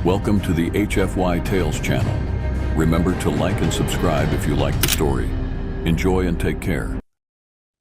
Welcome to the HFY Tales channel. Remember to like and subscribe if you like the story. Enjoy and take care.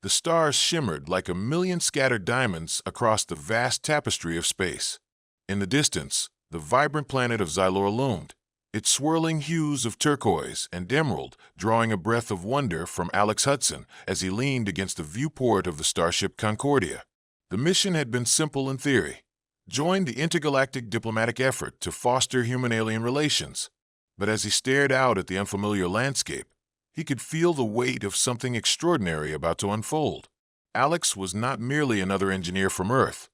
The stars shimmered like a million scattered diamonds across the vast tapestry of space. In the distance, the vibrant planet of Xylora loomed, its swirling hues of turquoise and emerald drawing a breath of wonder from Alex Hudson as he leaned against the viewport of the starship Concordia. The mission had been simple in theory: join the intergalactic diplomatic effort to foster human-alien relations. But as he stared out at the unfamiliar landscape, he could feel the weight of something extraordinary about to unfold. Alex was not merely another engineer from Earth.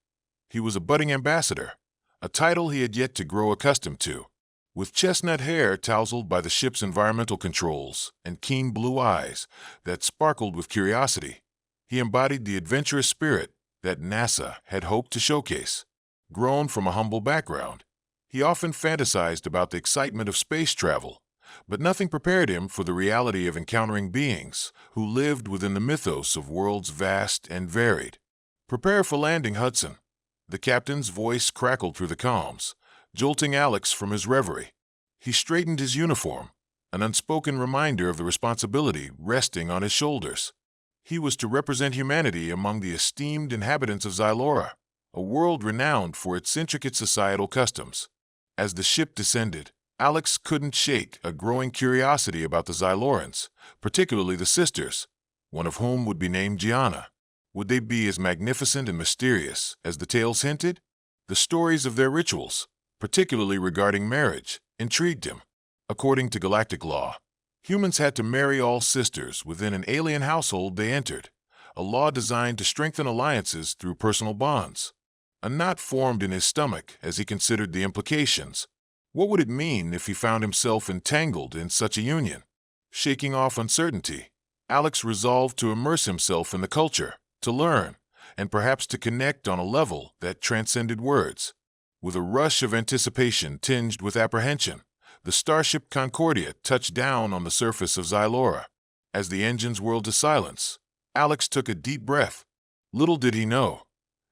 He was a budding ambassador, a title he had yet to grow accustomed to. With chestnut hair tousled by the ship's environmental controls and keen blue eyes that sparkled with curiosity, he embodied the adventurous spirit that NASA had hoped to showcase. Grown from a humble background, he often fantasized about the excitement of space travel, but nothing prepared him for the reality of encountering beings who lived within the mythos of worlds vast and varied. "Prepare for landing, Hudson." The captain's voice crackled through the comms, jolting Alex from his reverie. He straightened his uniform, an unspoken reminder of the responsibility resting on his shoulders. He was to represent humanity among the esteemed inhabitants of Xylora, a world renowned for its intricate societal customs. As the ship descended, Alex couldn't shake a growing curiosity about the Xylorans, particularly the sisters, one of whom would be named Gianna. Would they be as magnificent and mysterious as the tales hinted? The stories of their rituals, particularly regarding marriage, intrigued him. According to galactic law, humans had to marry all sisters within an alien household they entered, a law designed to strengthen alliances through personal bonds. A knot formed in his stomach as he considered the implications. What would it mean if he found himself entangled in such a union? Shaking off uncertainty, Alex resolved to immerse himself in the culture, to learn, and perhaps to connect on a level that transcended words. With a rush of anticipation tinged with apprehension, the starship Concordia touched down on the surface of Xylora. As the engines whirled to silence, Alex took a deep breath. Little did he know,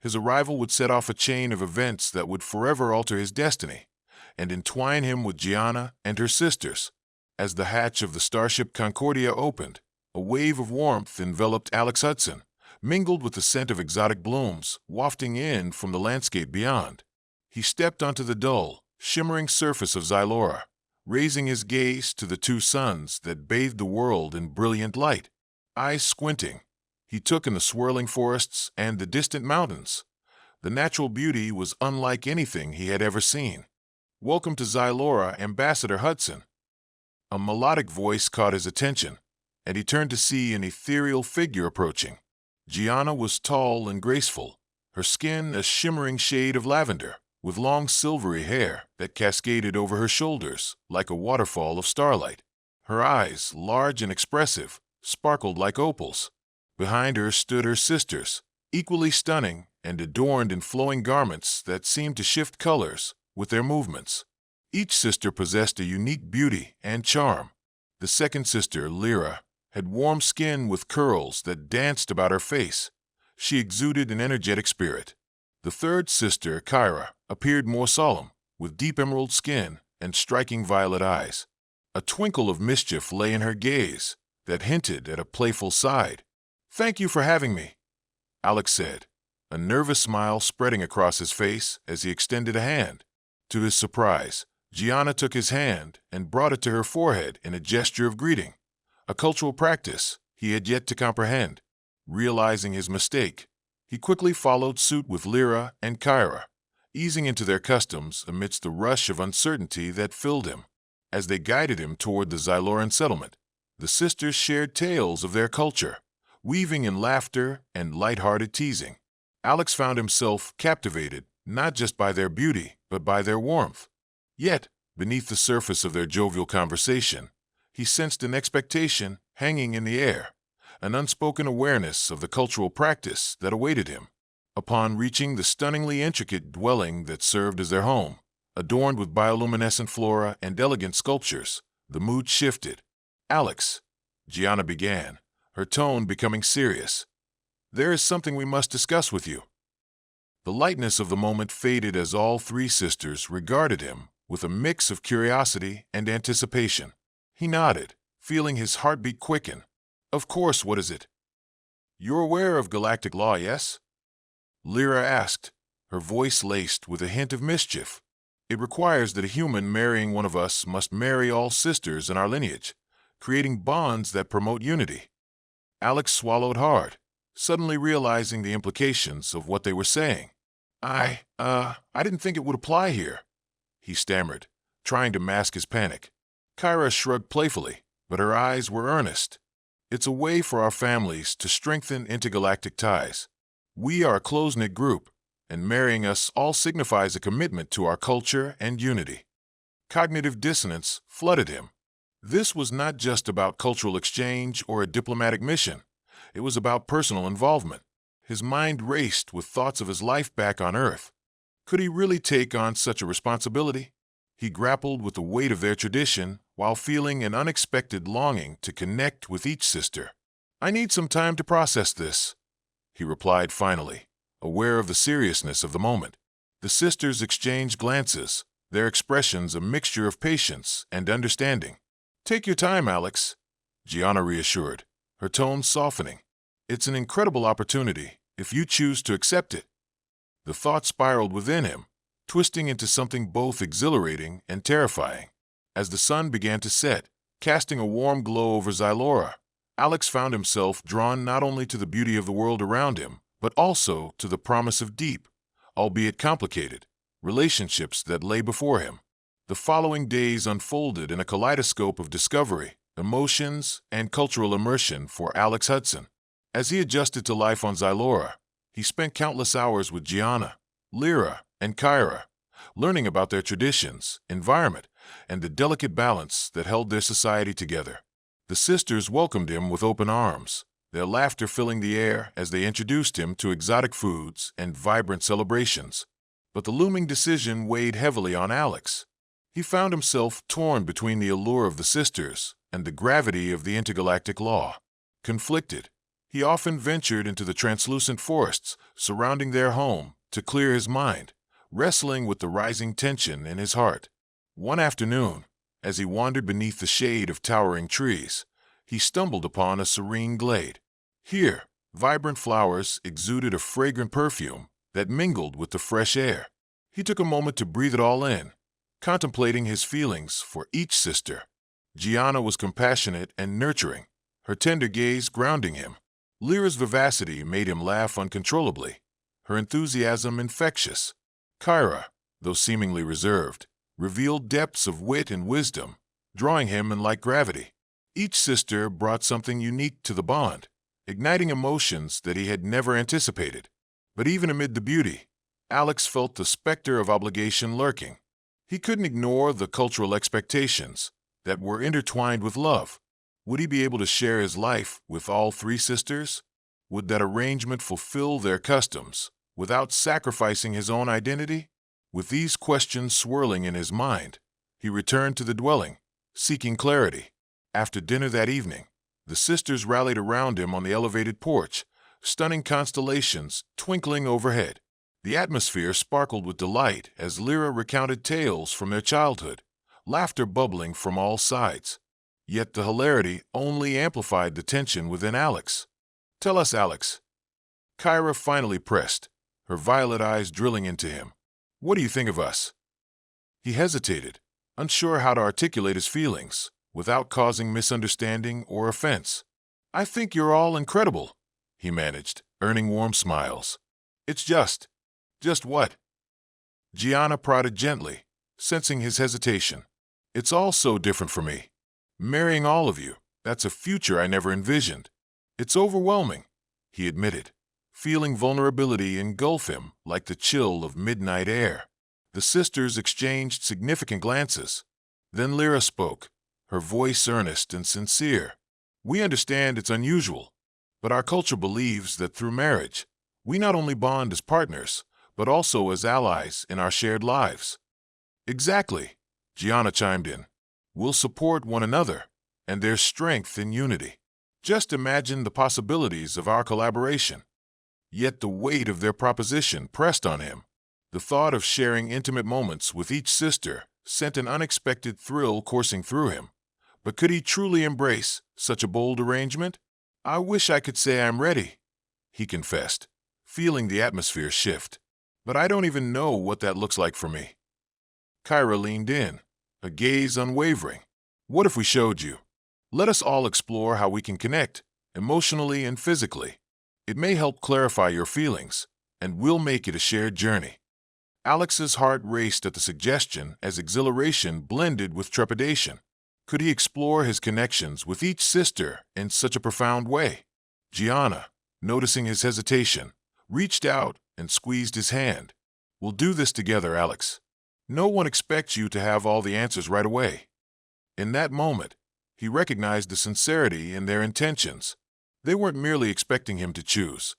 his arrival would set off a chain of events that would forever alter his destiny and entwine him with Gianna and her sisters. As the hatch of the starship Concordia opened, a wave of warmth enveloped Alex Hudson, mingled with the scent of exotic blooms wafting in from the landscape beyond. He stepped onto the dull, shimmering surface of Xylora, raising his gaze to the two suns that bathed the world in brilliant light. Eyes squinting, he took in the swirling forests and the distant mountains. The natural beauty was unlike anything he had ever seen. "Welcome to Xylora, Ambassador Hudson." A melodic voice caught his attention, and he turned to see an ethereal figure approaching. Gianna was tall and graceful, her skin a shimmering shade of lavender, with long silvery hair that cascaded over her shoulders like a waterfall of starlight. Her eyes, large and expressive, sparkled like opals. Behind her stood her sisters, equally stunning and adorned in flowing garments that seemed to shift colors with their movements. Each sister possessed a unique beauty and charm. The second sister, Lyra, had warm skin with curls that danced about her face. She exuded an energetic spirit. The third sister, Kyra, appeared more solemn, with deep emerald skin and striking violet eyes. A twinkle of mischief lay in her gaze that hinted at a playful side. "Thank you for having me," Alex said, a nervous smile spreading across his face as he extended a hand. To his surprise, Gianna took his hand and brought it to her forehead in a gesture of greeting, a cultural practice he had yet to comprehend. Realizing his mistake, he quickly followed suit with Lyra and Kyra, easing into their customs amidst the rush of uncertainty that filled him. As they guided him toward the Xyloran settlement, the sisters shared tales of their culture, weaving in laughter and light-hearted teasing. Alex found himself captivated not just by their beauty, but by their warmth. Yet, beneath the surface of their jovial conversation, he sensed an expectation hanging in the air, an unspoken awareness of the cultural practice that awaited him. Upon reaching the stunningly intricate dwelling that served as their home, adorned with bioluminescent flora and elegant sculptures, the mood shifted. "Alex," Gianna began, her tone becoming serious, "there is something we must discuss with you." The lightness of the moment faded as all three sisters regarded him with a mix of curiosity and anticipation. He nodded, feeling his heartbeat quicken. Of course, what is it? You're aware of galactic law, yes? Lyra asked, her voice laced with a hint of mischief. It requires that a human marrying one of us must marry all sisters in our lineage, creating bonds that promote unity. Alex swallowed hard, suddenly realizing the implications of what they were saying. I didn't think it would apply here, he stammered, trying to mask his panic. Kyra shrugged playfully, but her eyes were earnest. It's a way for our families to strengthen intergalactic ties. We are a close-knit group, and marrying us all signifies a commitment to our culture and unity. Cognitive dissonance flooded him. This was not just about cultural exchange or a diplomatic mission. It was about personal involvement. His mind raced with thoughts of his life back on Earth. Could he really take on such a responsibility? He grappled with the weight of their tradition while feeling an unexpected longing to connect with each sister. I need some time to process this, he replied finally, aware of the seriousness of the moment. The sisters exchanged glances, their expressions a mixture of patience and understanding. Take your time, Alex, Gianna reassured, her tone softening. It's an incredible opportunity if you choose to accept it. The thought spiraled within him, twisting into something both exhilarating and terrifying. As the sun began to set, casting a warm glow over Xylora, Alex found himself drawn not only to the beauty of the world around him, but also to the promise of deep, albeit complicated, relationships that lay before him. The following days unfolded in a kaleidoscope of discovery, emotions, and cultural immersion for Alex Hudson. As he adjusted to life on Xylora, he spent countless hours with Gianna, Lyra, and Kyra, learning about their traditions, environment, and the delicate balance that held their society together. The sisters welcomed him with open arms, their laughter filling the air as they introduced him to exotic foods and vibrant celebrations. But the looming decision weighed heavily on Alex. He found himself torn between the allure of the sisters and the gravity of the intergalactic law. Conflicted, he often ventured into the translucent forests surrounding their home to clear his mind, wrestling with the rising tension in his heart. One afternoon, as he wandered beneath the shade of towering trees, he stumbled upon a serene glade. Here, vibrant flowers exuded a fragrant perfume that mingled with the fresh air. He took a moment to breathe it all in, contemplating his feelings for each sister. Gianna was compassionate and nurturing, her tender gaze grounding him. Lyra's vivacity made him laugh uncontrollably, her enthusiasm infectious. Kyra, though seemingly reserved, revealed depths of wit and wisdom, drawing him in like gravity. Each sister brought something unique to the bond, igniting emotions that he had never anticipated. But even amid the beauty, Alex felt the specter of obligation lurking. He couldn't ignore the cultural expectations that were intertwined with love. Would he be able to share his life with all three sisters? Would that arrangement fulfill their customs without sacrificing his own identity? With these questions swirling in his mind, he returned to the dwelling, seeking clarity. After dinner that evening, the sisters rallied around him on the elevated porch, stunning constellations twinkling overhead. The atmosphere sparkled with delight as Lyra recounted tales from their childhood, laughter bubbling from all sides. Yet the hilarity only amplified the tension within Alex. Tell us, Alex. Kyra finally pressed, her violet eyes drilling into him. What do you think of us? He hesitated, unsure how to articulate his feelings without causing misunderstanding or offense. I think you're all incredible, he managed, earning warm smiles. It's just what? Gianna prodded gently, sensing his hesitation. It's all so different for me. Marrying all of you, that's a future I never envisioned. It's overwhelming, he admitted, feeling vulnerability engulf him like the chill of midnight air. The sisters exchanged significant glances. Then Lyra spoke, her voice earnest and sincere. We understand it's unusual, but our culture believes that through marriage, we not only bond as partners, but also as allies in our shared lives. Exactly, Gianna chimed in. We'll support one another, and there's strength in unity. Just imagine the possibilities of our collaboration. Yet the weight of their proposition pressed on him. The thought of sharing intimate moments with each sister sent an unexpected thrill coursing through him. But could he truly embrace such a bold arrangement? "I wish I could say I'm ready," he confessed, feeling the atmosphere shift. "But I don't even know what that looks like for me." Kyra leaned in, a gaze unwavering. "What if we showed you? Let us all explore how we can connect, emotionally and physically. It may help clarify your feelings, and we'll make it a shared journey." Alex's heart raced at the suggestion as exhilaration blended with trepidation. Could he explore his connections with each sister in such a profound way? Gianna, noticing his hesitation, reached out and squeezed his hand. "We'll do this together, Alex. No one expects you to have all the answers right away." In that moment, he recognized the sincerity in their intentions. They weren't merely expecting him to choose.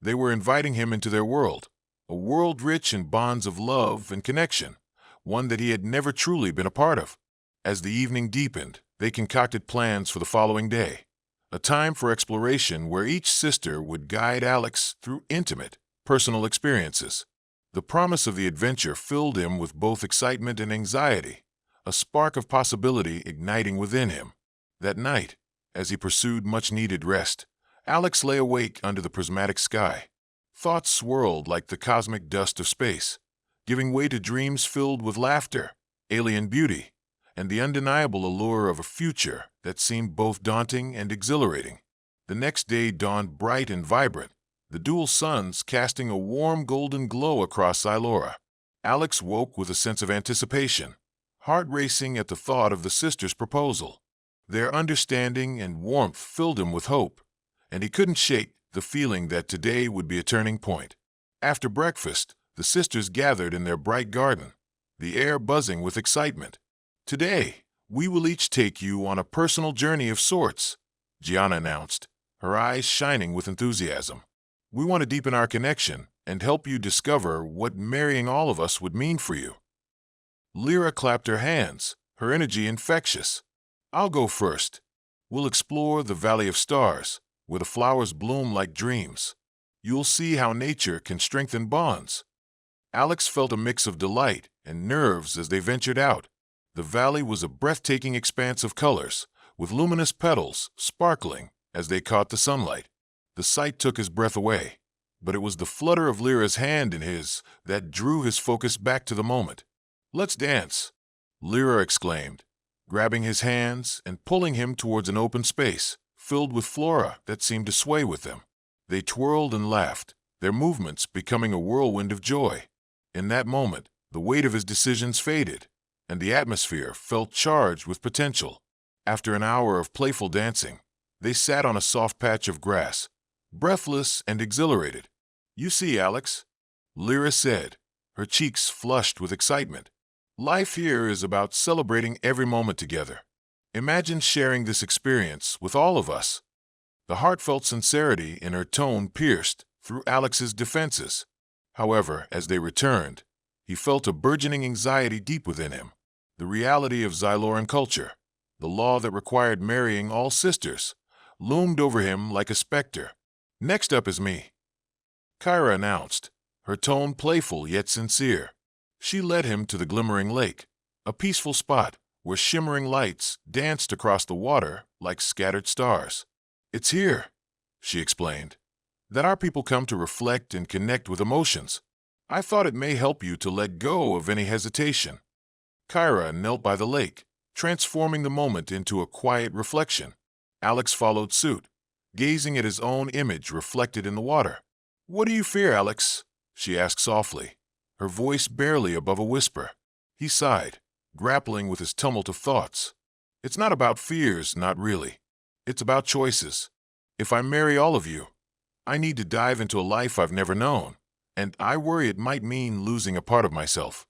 They were inviting him into their world, a world rich in bonds of love and connection, one that he had never truly been a part of. As the evening deepened, they concocted plans for the following day, a time for exploration where each sister would guide Alex through intimate, personal experiences. The promise of the adventure filled him with both excitement and anxiety, a spark of possibility igniting within him. That night, as he pursued much-needed rest, Alex lay awake under the prismatic sky. Thoughts swirled like the cosmic dust of space, giving way to dreams filled with laughter, alien beauty, and the undeniable allure of a future that seemed both daunting and exhilarating. The next day dawned bright and vibrant, the dual suns casting a warm golden glow across Xylora. Alex woke with a sense of anticipation, heart racing at the thought of the sisters' proposal. Their understanding and warmth filled him with hope, and he couldn't shake the feeling that today would be a turning point. After breakfast, the sisters gathered in their bright garden, the air buzzing with excitement. "Today, we will each take you on a personal journey of sorts," Gianna announced, her eyes shining with enthusiasm. "We want to deepen our connection and help you discover what marrying all of us would mean for you." Lyra clapped her hands, her energy infectious. "I'll go first. We'll explore the Valley of Stars, where the flowers bloom like dreams. You'll see how nature can strengthen bonds." Alex felt a mix of delight and nerves as they ventured out. The valley was a breathtaking expanse of colors, with luminous petals sparkling as they caught the sunlight. The sight took his breath away, but it was the flutter of Lyra's hand in his that drew his focus back to the moment. "Let's dance," Lyra exclaimed, grabbing his hands and pulling him towards an open space filled with flora that seemed to sway with them. They twirled and laughed, their movements becoming a whirlwind of joy. In that moment, the weight of his decisions faded, and the atmosphere felt charged with potential. After an hour of playful dancing, they sat on a soft patch of grass, breathless and exhilarated. "You see, Alex," Lyra said, her cheeks flushed with excitement. "Life here is about celebrating every moment together. Imagine sharing this experience with all of us." The heartfelt sincerity in her tone pierced through Alex's defenses. However, as they returned, he felt a burgeoning anxiety deep within him. The reality of Xyloran culture, the law that required marrying all sisters, loomed over him like a specter. "Next up is me," Kyra announced, her tone playful yet sincere. She led him to the glimmering lake, a peaceful spot where shimmering lights danced across the water like scattered stars. "It's here," she explained, "that our people come to reflect and connect with emotions. I thought it may help you to let go of any hesitation." Kyra knelt by the lake, transforming the moment into a quiet reflection. Alex followed suit, gazing at his own image reflected in the water. "What do you fear, Alex?" she asked softly, her voice barely above a whisper. He sighed, grappling with his tumult of thoughts. "It's not about fears, not really. It's about choices. If I marry all of you, I need to dive into a life I've never known, and I worry it might mean losing a part of myself."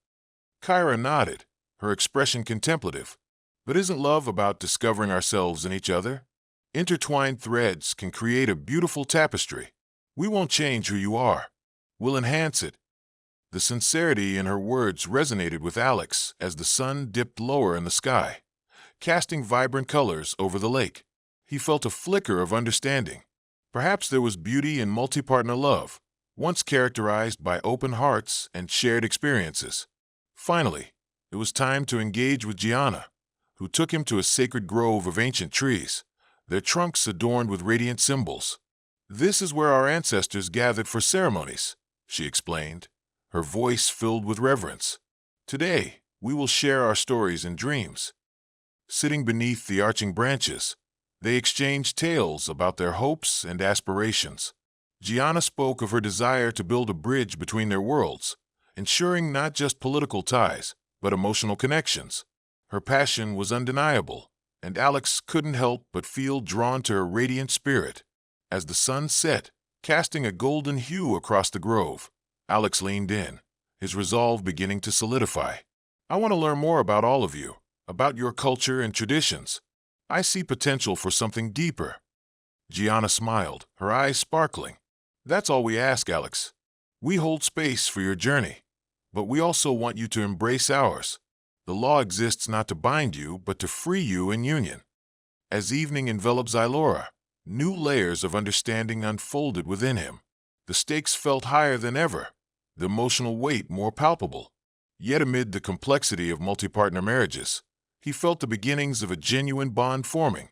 Kyra nodded, her expression contemplative. "But isn't love about discovering ourselves in each other? Intertwined threads can create a beautiful tapestry. We won't change who you are. We'll enhance it." The sincerity in her words resonated with Alex as the sun dipped lower in the sky, casting vibrant colors over the lake. He felt a flicker of understanding. Perhaps there was beauty in multi-partner love, once characterized by open hearts and shared experiences. Finally, it it was time to engage with Gianna, who took him to a sacred grove of ancient trees, their trunks adorned with radiant symbols. "This is where our ancestors gathered for ceremonies," she explained, her voice filled with reverence. "Today, we will share our stories and dreams." Sitting beneath the arching branches, they exchanged tales about their hopes and aspirations. Gianna spoke of her desire to build a bridge between their worlds, ensuring not just political ties, but emotional connections. Her passion was undeniable, and Alex couldn't help but feel drawn to her radiant spirit. As the sun set, casting a golden hue across the grove, Alex leaned in, his resolve beginning to solidify. "I want to learn more about all of you, about your culture and traditions. I see potential for something deeper." Gianna smiled, her eyes sparkling. "That's all we ask, Alex. We hold space for your journey, but we also want you to embrace ours. The law exists not to bind you, but to free you in union." As evening enveloped Xylora, new layers of understanding unfolded within him. The stakes felt higher than ever, the emotional weight more palpable. Yet amid the complexity of multi-partner marriages, he felt the beginnings of a genuine bond forming,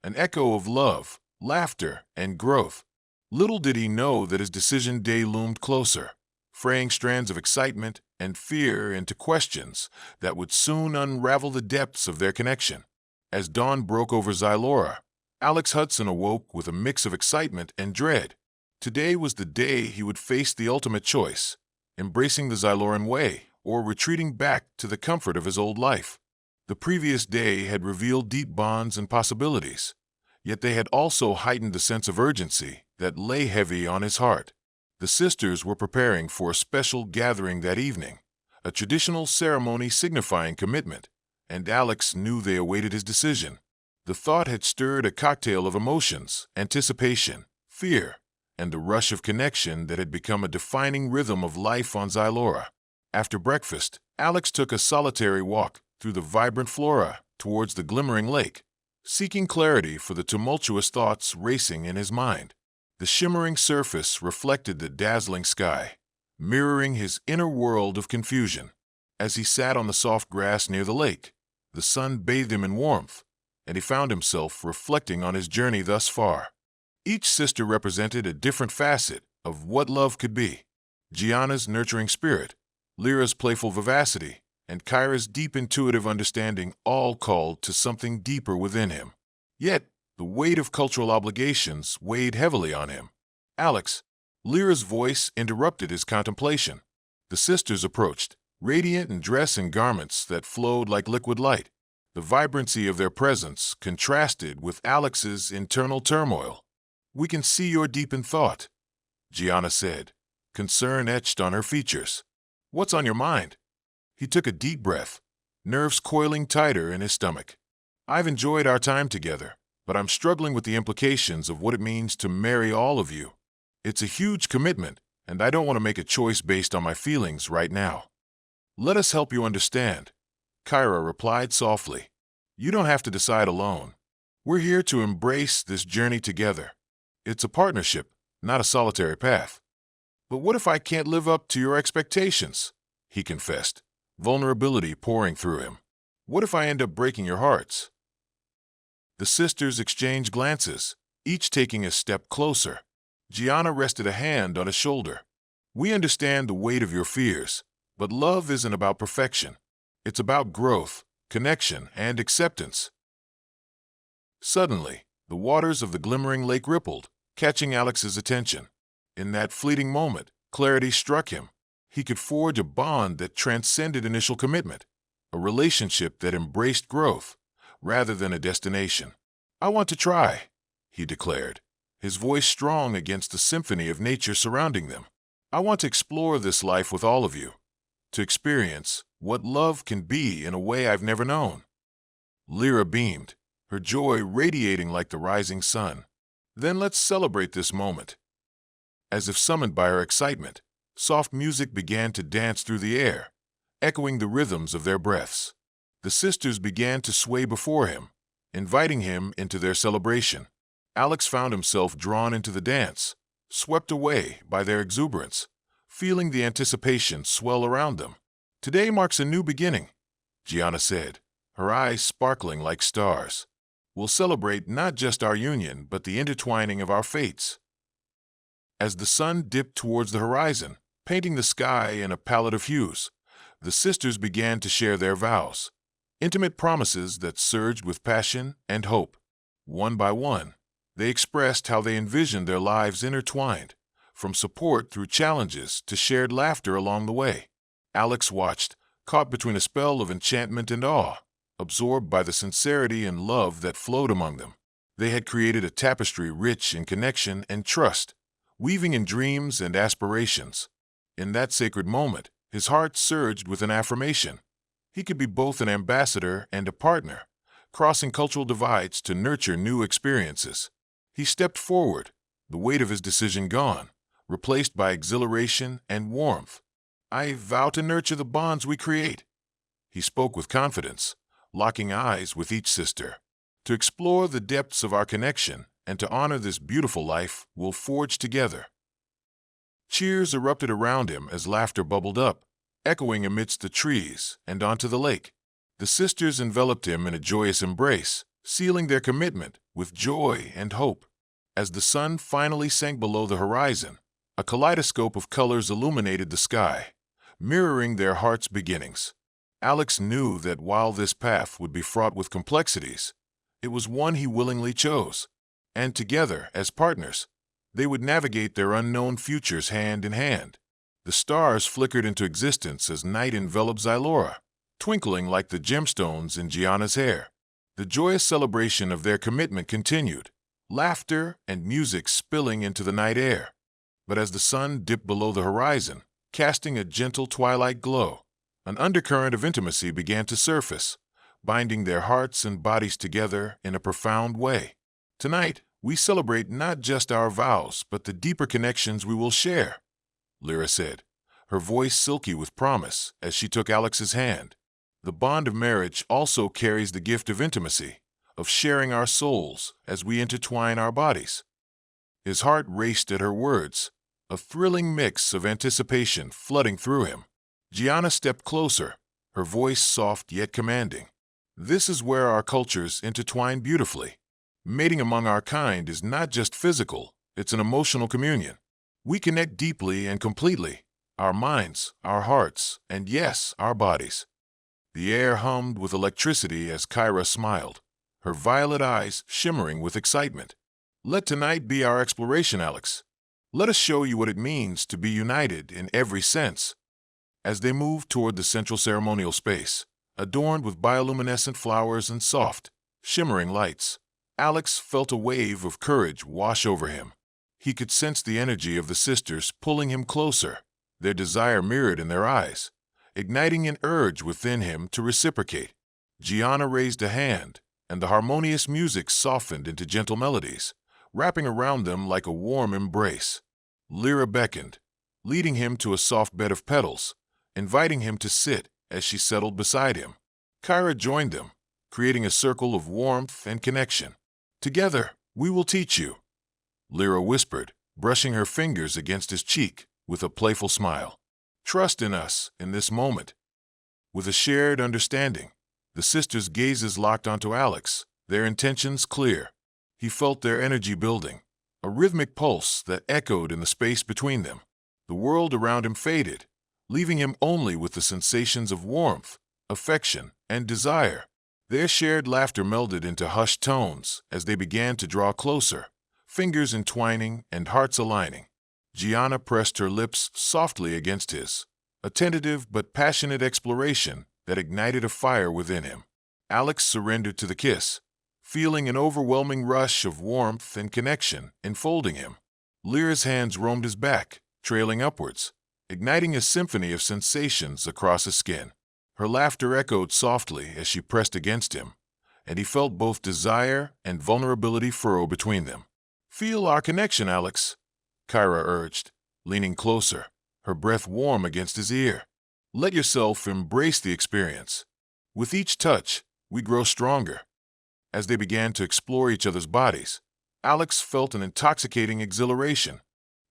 an echo of love, laughter, and growth. Little did he know that his decision day loomed closer, fraying strands of excitement and fear into questions that would soon unravel the depths of their connection. As dawn broke over Xylora, Alex Hudson awoke with a mix of excitement and dread. Today was the day he would face the ultimate choice, embracing the Xyloran way or retreating back to the comfort of his old life. The previous day had revealed deep bonds and possibilities, yet they had also heightened the sense of urgency that lay heavy on his heart. The sisters were preparing for a special gathering that evening, a traditional ceremony signifying commitment, and Alex knew they awaited his decision. The thought had stirred a cocktail of emotions, anticipation, fear, and the rush of connection that had become a defining rhythm of life on Xylora. After breakfast, Alex took a solitary walk through the vibrant flora towards the glimmering lake, seeking clarity for the tumultuous thoughts racing in his mind. The shimmering surface reflected the dazzling sky, mirroring his inner world of confusion. As he sat on the soft grass near the lake, the sun bathed him in warmth, and he found himself reflecting on his journey thus far. Each sister represented a different facet of what love could be. Gianna's nurturing spirit, Lyra's playful vivacity, and Kyra's deep intuitive understanding all called to something deeper within him. Yet, the weight of cultural obligations weighed heavily on him. "Alex," Lyra's voice interrupted his contemplation. The sisters approached, radiant in dress and garments that flowed like liquid light. The vibrancy of their presence contrasted with Alex's internal turmoil. "We can see you're deep in thought," Gianna said, concern etched on her features. "What's on your mind?" He took a deep breath, nerves coiling tighter in his stomach. "I've enjoyed our time together, but I'm struggling with the implications of what it means to marry all of you. It's a huge commitment, and I don't want to make a choice based on my feelings right now." "Let us help you understand," Kyra replied softly. "You don't have to decide alone. We're here to embrace this journey together. It's a partnership, not a solitary path." "But what if I can't live up to your expectations?" he confessed, vulnerability pouring through him. "What if I end up breaking your hearts?" The sisters exchanged glances, each taking a step closer. Gianna rested a hand on his shoulder. "We understand the weight of your fears, but love isn't about perfection. It's about growth, connection, and acceptance." Suddenly, the waters of the glimmering lake rippled, catching Alex's attention. In that fleeting moment, clarity struck him. He could forge a bond that transcended initial commitment, a relationship that embraced growth, rather than a destination. "I want to try," he declared, his voice strong against the symphony of nature surrounding them. "I want to explore this life with all of you, to experience what love can be in a way I've never known." Lyra beamed, her joy radiating like the rising sun. "Then let's celebrate this moment." As if summoned by her excitement, soft music began to dance through the air, echoing the rhythms of their breaths. The sisters began to sway before him, inviting him into their celebration. Alex found himself drawn into the dance, swept away by their exuberance, feeling the anticipation swell around them. "Today marks a new beginning," Gianna said, her eyes sparkling like stars. "We'll celebrate not just our union, but the intertwining of our fates." As the sun dipped towards the horizon, painting the sky in a palette of hues, the sisters began to share their vows, intimate promises that surged with passion and hope. One by one, they expressed how they envisioned their lives intertwined, from support through challenges to shared laughter along the way. Alex watched, caught between a spell of enchantment and awe, absorbed by the sincerity and love that flowed among them. They had created a tapestry rich in connection and trust, weaving in dreams and aspirations. In that sacred moment, his heart surged with an affirmation. He could be both an ambassador and a partner, crossing cultural divides to nurture new experiences. He stepped forward, the weight of his decision gone, replaced by exhilaration and warmth. "I vow to nurture the bonds we create." He spoke with confidence, locking eyes with each sister. "To explore the depths of our connection and to honor this beautiful life we'll forge together." Cheers erupted around him as laughter bubbled up, echoing amidst the trees and onto the lake. The sisters enveloped him in a joyous embrace, sealing their commitment with joy and hope. As the sun finally sank below the horizon, a kaleidoscope of colors illuminated the sky, mirroring their hearts' beginnings. Alex knew that while this path would be fraught with complexities, it was one he willingly chose, and together, as partners, they would navigate their unknown futures hand in hand. The stars flickered into existence as night enveloped Xylora, twinkling like the gemstones in Gianna's hair. The joyous celebration of their commitment continued, laughter and music spilling into the night air. But as the sun dipped below the horizon, casting a gentle twilight glow, an undercurrent of intimacy began to surface, binding their hearts and bodies together in a profound way. "Tonight, we celebrate not just our vows, but the deeper connections we will share," Lyra said, her voice silky with promise as she took Alex's hand. "The bond of marriage also carries the gift of intimacy, of sharing our souls as we intertwine our bodies." His heart raced at her words, a thrilling mix of anticipation flooding through him. Gianna stepped closer, her voice soft yet commanding. "This is where our cultures intertwine beautifully. Mating among our kind is not just physical, it's an emotional communion. We connect deeply and completely, our minds, our hearts, and yes, our bodies." The air hummed with electricity as Kyra smiled, her violet eyes shimmering with excitement. "Let tonight be our exploration, Alex. Let us show you what it means to be united in every sense." As they moved toward the central ceremonial space, adorned with bioluminescent flowers and soft, shimmering lights, Alex felt a wave of courage wash over him. He could sense the energy of the sisters pulling him closer, their desire mirrored in their eyes, igniting an urge within him to reciprocate. Gianna raised a hand, and the harmonious music softened into gentle melodies, wrapping around them like a warm embrace. Lyra beckoned, leading him to a soft bed of petals, inviting him to sit as she settled beside him. Kyra joined them, creating a circle of warmth and connection. "Together, we will teach you," Lyra whispered, brushing her fingers against his cheek with a playful smile. "Trust in us in this moment." With a shared understanding, the sisters' gazes locked onto Alex, their intentions clear. He felt their energy building, a rhythmic pulse that echoed in the space between them. The world around him faded, leaving him only with the sensations of warmth, affection, and desire. Their shared laughter melded into hushed tones as they began to draw closer, fingers entwining and hearts aligning. Gianna pressed her lips softly against his, a tentative but passionate exploration that ignited a fire within him. Alex surrendered to the kiss, feeling an overwhelming rush of warmth and connection enfolding him. Lyra's hands roamed his back, trailing upwards, igniting a symphony of sensations across his skin. Her laughter echoed softly as she pressed against him, and he felt both desire and vulnerability furrow between them. "Feel our connection, Alex," Kyra urged, leaning closer, her breath warm against his ear. "Let yourself embrace the experience. With each touch, we grow stronger." As they began to explore each other's bodies, Alex felt an intoxicating exhilaration.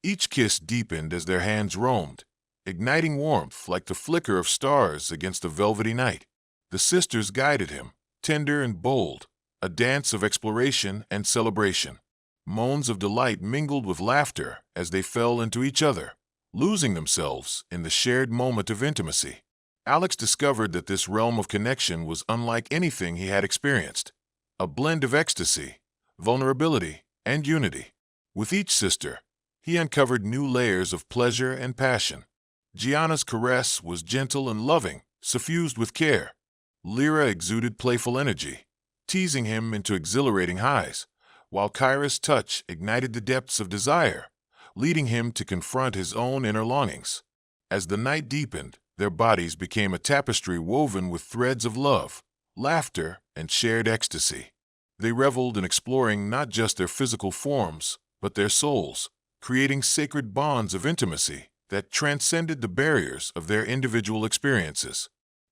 Each kiss deepened as their hands roamed, igniting warmth like the flicker of stars against the velvety night. The sisters guided him, tender and bold, a dance of exploration and celebration. Moans of delight mingled with laughter as they fell into each other, losing themselves in the shared moment of intimacy. Alex discovered that this realm of connection was unlike anything he had experienced, a blend of ecstasy, vulnerability, and unity. With each sister, he uncovered new layers of pleasure and passion. Gianna's caress was gentle and loving, suffused with care. Lyra exuded playful energy, teasing him into exhilarating highs, while Kyra's touch ignited the depths of desire, leading him to confront his own inner longings. As the night deepened, their bodies became a tapestry woven with threads of love, laughter, and shared ecstasy. They reveled in exploring not just their physical forms, but their souls, creating sacred bonds of intimacy that transcended the barriers of their individual experiences.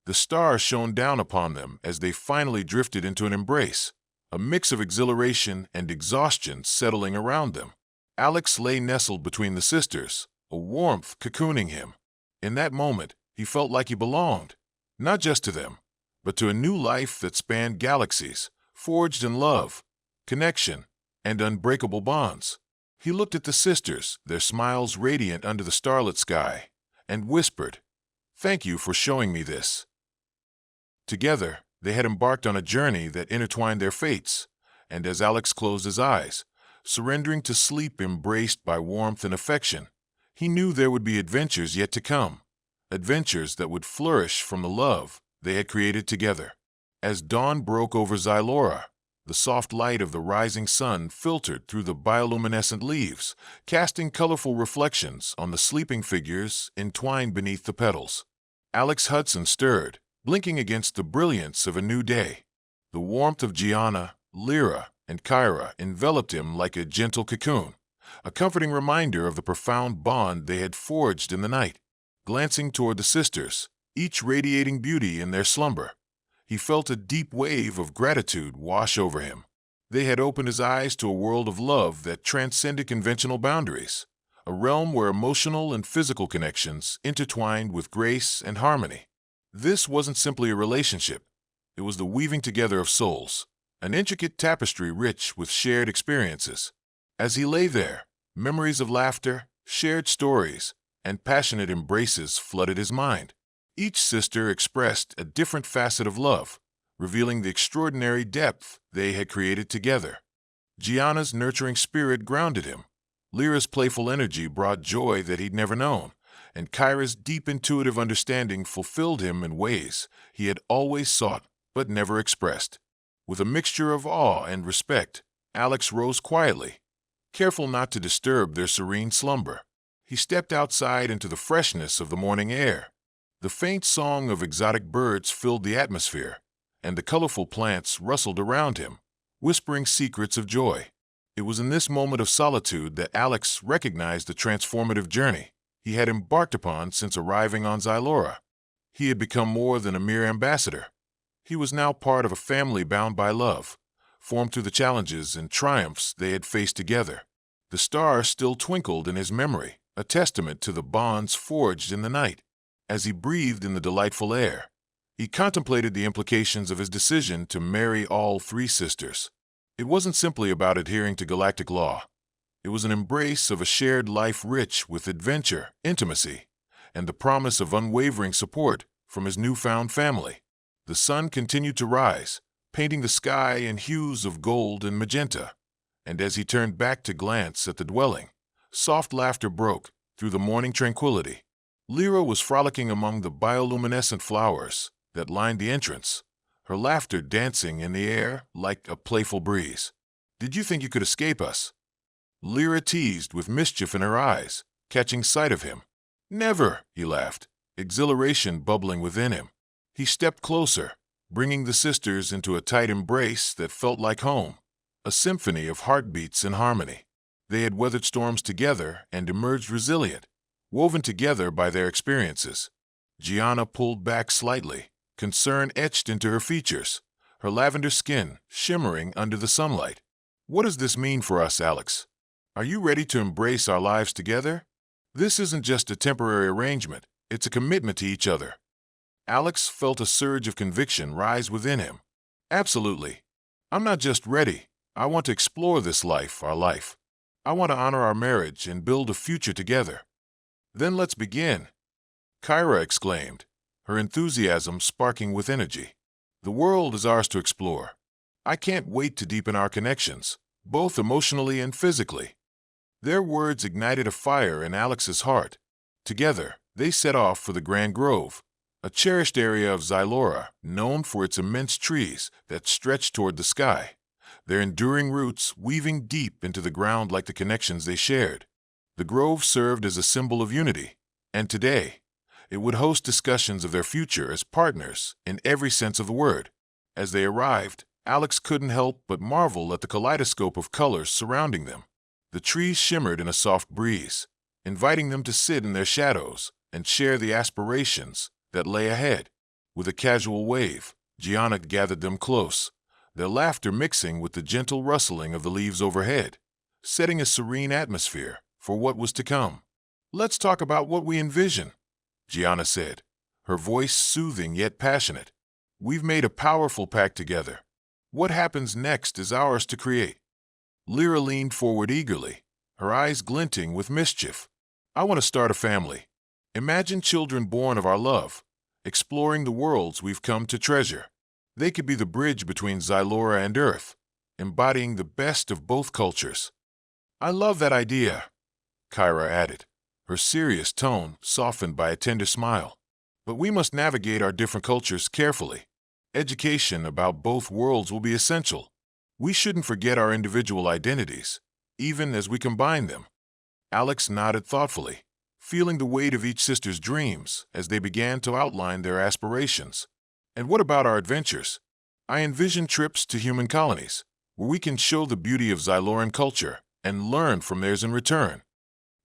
The stars shone down upon them as they finally drifted into an embrace, a mix of exhilaration and exhaustion settling around them. Alex lay nestled between the sisters, a warmth cocooning him. In that moment, he felt like he belonged, not just to them, but to a new life that spanned galaxies, forged in love, connection, and unbreakable bonds. He looked at the sisters, their smiles radiant under the starlit sky, and whispered, "Thank you for showing me this." Together, they had embarked on a journey that intertwined their fates, and as Alex closed his eyes, surrendering to sleep embraced by warmth and affection, he knew there would be adventures yet to come, adventures that would flourish from the love they had created together. As dawn broke over Xylora, the soft light of the rising sun filtered through the bioluminescent leaves, casting colorful reflections on the sleeping figures entwined beneath the petals. Alex Hudson stirred, blinking against the brilliance of a new day. The warmth of Gianna, Lyra, and Kyra enveloped him like a gentle cocoon, a comforting reminder of the profound bond they had forged in the night. Glancing toward the sisters, each radiating beauty in their slumber, he felt a deep wave of gratitude wash over him. They had opened his eyes to a world of love that transcended conventional boundaries, a realm where emotional and physical connections intertwined with grace and harmony. This wasn't simply a relationship. It was the weaving together of souls, an intricate tapestry rich with shared experiences. As he lay there, memories of laughter, shared stories, and passionate embraces flooded his mind. Each sister expressed a different facet of love, revealing the extraordinary depth they had created together. Gianna's nurturing spirit grounded him. Lyra's playful energy brought joy that he'd never known, and Kyra's deep intuitive understanding fulfilled him in ways he had always sought but never expressed. With a mixture of awe and respect, Alex rose quietly, careful not to disturb their serene slumber. He stepped outside into the freshness of the morning air. The faint song of exotic birds filled the atmosphere, and the colorful plants rustled around him, whispering secrets of joy. It was in this moment of solitude that Alex recognized the transformative journey he had embarked upon since arriving on Xylora. He had become more than a mere ambassador. He was now part of a family bound by love, formed through the challenges and triumphs they had faced together. The stars still twinkled in his memory, a testament to the bonds forged in the night. As he breathed in the delightful air, he contemplated the implications of his decision to marry all three sisters. It wasn't simply about adhering to galactic law. It was an embrace of a shared life rich with adventure, intimacy, and the promise of unwavering support from his newfound family. The sun continued to rise, painting the sky in hues of gold and magenta, and as he turned back to glance at the dwelling, soft laughter broke through the morning tranquility. Lyra was frolicking among the bioluminescent flowers that lined the entrance, her laughter dancing in the air like a playful breeze. "Did you think you could escape us?" Lyra teased with mischief in her eyes, catching sight of him. "Never," he laughed, exhilaration bubbling within him. He stepped closer, bringing the sisters into a tight embrace that felt like home, a symphony of heartbeats in harmony. They had weathered storms together and emerged resilient, woven together by their experiences. Gianna pulled back slightly, concern etched into her features, her lavender skin shimmering under the sunlight. "What does this mean for us, Alex? Are you ready to embrace our lives together? This isn't just a temporary arrangement, it's a commitment to each other." Alex felt a surge of conviction rise within him. Absolutely. I'm not just ready. I want to explore this life, our life. I want to honor our marriage and build a future together. Then let's begin, Kyra exclaimed, her enthusiasm sparking with energy. The world is ours to explore. I can't wait to deepen our connections, both emotionally and physically. Their words ignited a fire in Alex's heart. Together, they set off for the Grand Grove, a cherished area of Zylora known for its immense trees that stretch toward the sky, their enduring roots weaving deep into the ground like the connections they shared. The grove served as a symbol of unity, and today, it would host discussions of their future as partners in every sense of the word. As they arrived, Alex couldn't help but marvel at the kaleidoscope of colors surrounding them. The trees shimmered in a soft breeze, inviting them to sit in their shadows and share the aspirations that lay ahead. With a casual wave, Gianna gathered them close, their laughter mixing with the gentle rustling of the leaves overhead, setting a serene atmosphere for what was to come. Let's talk about what we envision, Gianna said, her voice soothing yet passionate. We've made a powerful pact together. What happens next is ours to create. Lyra leaned forward eagerly, her eyes glinting with mischief. I want to start a family. Imagine children born of our love, exploring the worlds we've come to treasure. They could be the bridge between Zylora and Earth, embodying the best of both cultures. I love that idea, Kyra added, her serious tone softened by a tender smile. But we must navigate our different cultures carefully. Education about both worlds will be essential. We shouldn't forget our individual identities, even as we combine them. Alex nodded thoughtfully, feeling the weight of each sister's dreams as they began to outline their aspirations. And what about our adventures? I envision trips to human colonies, where we can show the beauty of Zyloran culture and learn from theirs in return.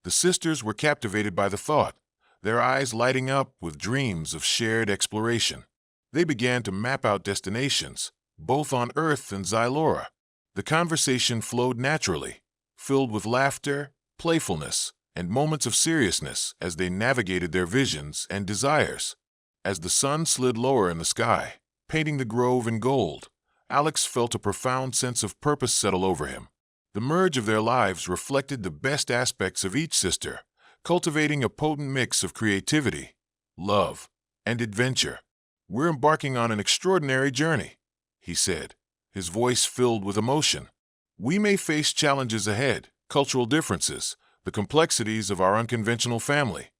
The sisters were captivated by the thought, their eyes lighting up with dreams of shared exploration. They began to map out destinations, both on Earth and Zylora. The conversation flowed naturally, filled with laughter, playfulness, and moments of seriousness as they navigated their visions and desires. As the sun slid lower in the sky, painting the grove in gold, Alex felt a profound sense of purpose settle over him. The merge of their lives reflected the best aspects of each sister, cultivating a potent mix of creativity, love, and adventure. We're embarking on an extraordinary journey, he said, his voice filled with emotion. We may face challenges ahead, cultural differences, the complexities of our unconventional family,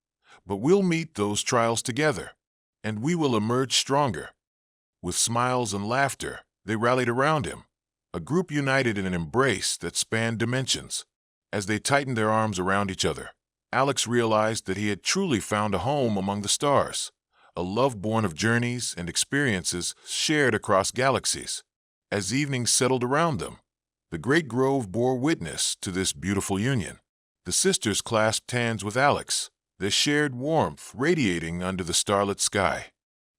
but we'll meet those trials together, and we will emerge stronger. With smiles and laughter, they rallied around him, a group united in an embrace that spanned dimensions. As they tightened their arms around each other, Alex realized that he had truly found a home among the stars, a love born of journeys and experiences shared across galaxies. As evening settled around them, the great grove bore witness to this beautiful union. The sisters clasped hands with Alex, their shared warmth radiating under the starlit sky.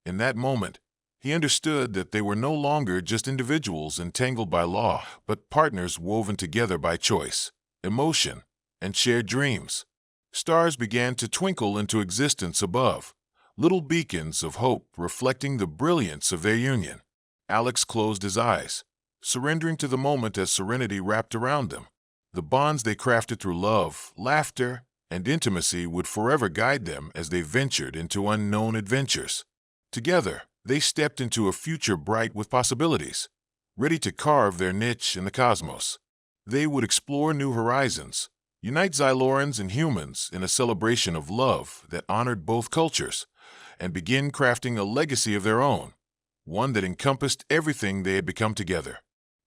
In that moment, he understood that they were no longer just individuals entangled by law, but partners woven together by choice, emotion, and shared dreams. Stars began to twinkle into existence above, little beacons of hope reflecting the brilliance of their union. Alex closed his eyes, surrendering to the moment as serenity wrapped around them. The bonds they crafted through love, laughter, and intimacy would forever guide them as they ventured into unknown adventures. Together, they stepped into a future bright with possibilities, ready to carve their niche in the cosmos. They would explore new horizons, unite Zylorans and humans in a celebration of love that honored both cultures, and begin crafting a legacy of their own, one that encompassed everything they had become together.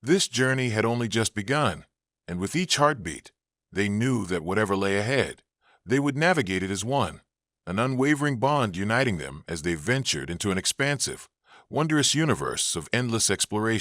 This journey had only just begun, and with each heartbeat, they knew that whatever lay ahead, they would navigate it as one, an unwavering bond uniting them as they ventured into an expansive, wondrous universe of endless exploration.